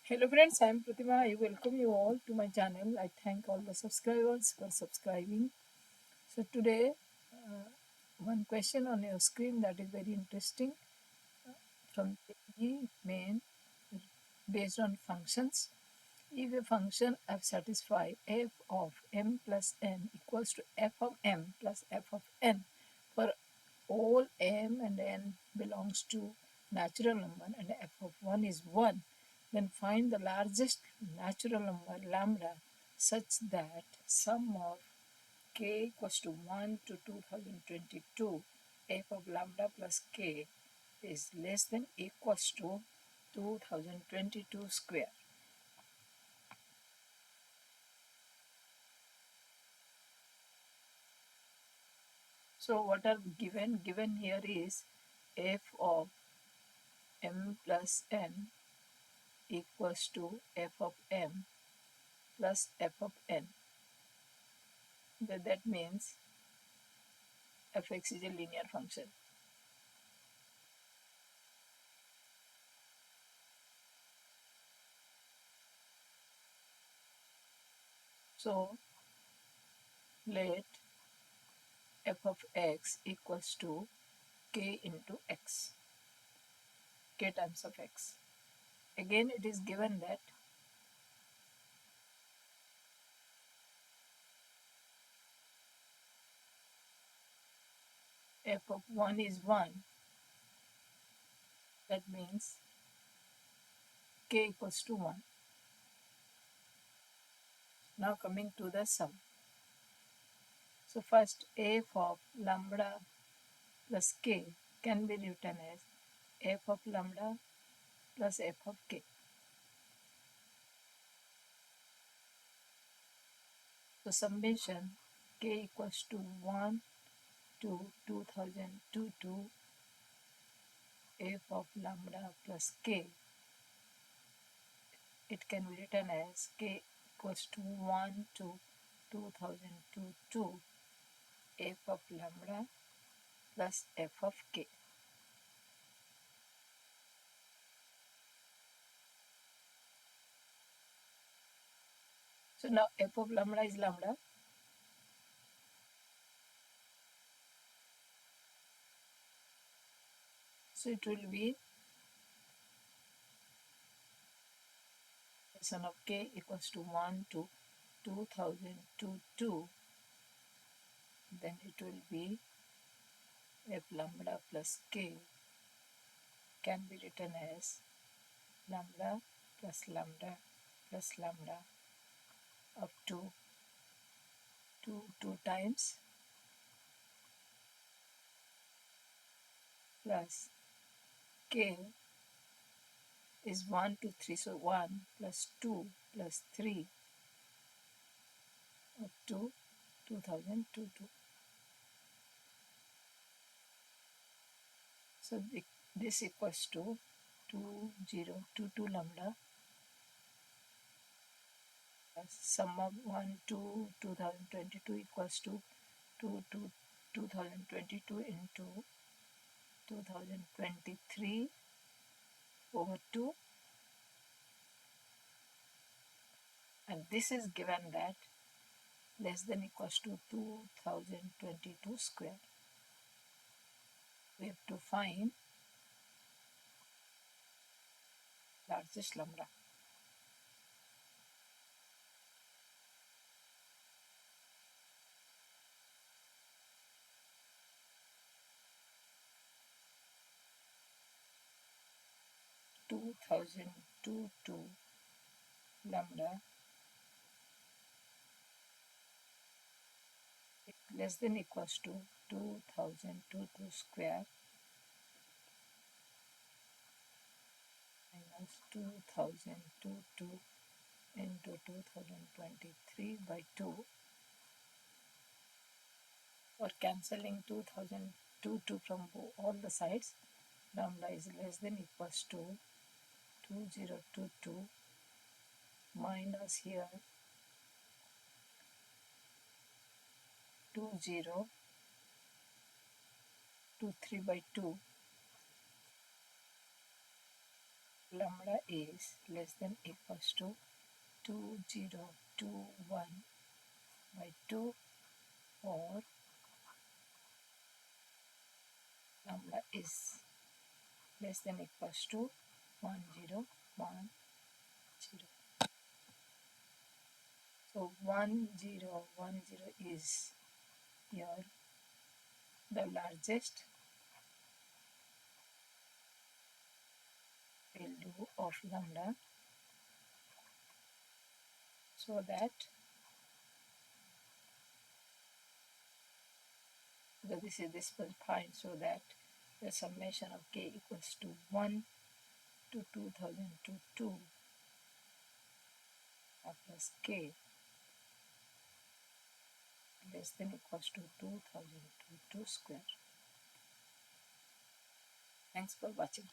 Hello friends, I am Pratima. I welcome you all to my channel. I thank all the subscribers for subscribing. So today, one question on your screen that is very interesting from JEE Main based on functions. If a function f satisfy f of m plus n equals to f of m plus f of n for all m and n belongs to natural number and f of 1 is 1, then find the largest natural number lambda such that sum of k equals to 1 to 2022 f of lambda plus k is less than equals to 2022 square. So what are given? Given here is f of m plus n equals to f of m plus f of n. That means fx is a linear function. So let f of x equals to k into x, k times of x. Again it is given that f of 1 is 1. That means k equals to 1. Now coming to the sum. So first f of lambda plus k can be written as f of lambda plus f of k. So summation k equals to 1 to 2022 f of lambda plus k. It can be written as k equals to 1 to 2022 f of lambda plus f of k. So now f of lambda is lambda. So it will be sum of k equals to 1 to 2022. Then it will be f lambda plus k can be written as lambda plus lambda plus lambda up to 2 times plus k is 1 to 3, so 1 plus 2 plus 3 up to 2022. So this equals to 2022 lambda plus sum of 1 to 2022 equals to 2 to 2022 into 2023 over 2, and this is given that less than equals to 2022 square. We have to find largest lambda. Two thousand two lambda less than equals to 2022 square minus 2022 into 2023 by 2, or cancelling 2022 from all the sides. Lambda is less than equals to 2022 minus here 2023 by 2 lambda is less than equals to 2021 by 2, or lambda is less than equals to 1010. So 1010 is here the largest value of lambda, so that this is this point, so that the summation of k equals to 1 to 2000 to 2 plus k less than equals to 2000 to 2 square. Thanks for watching.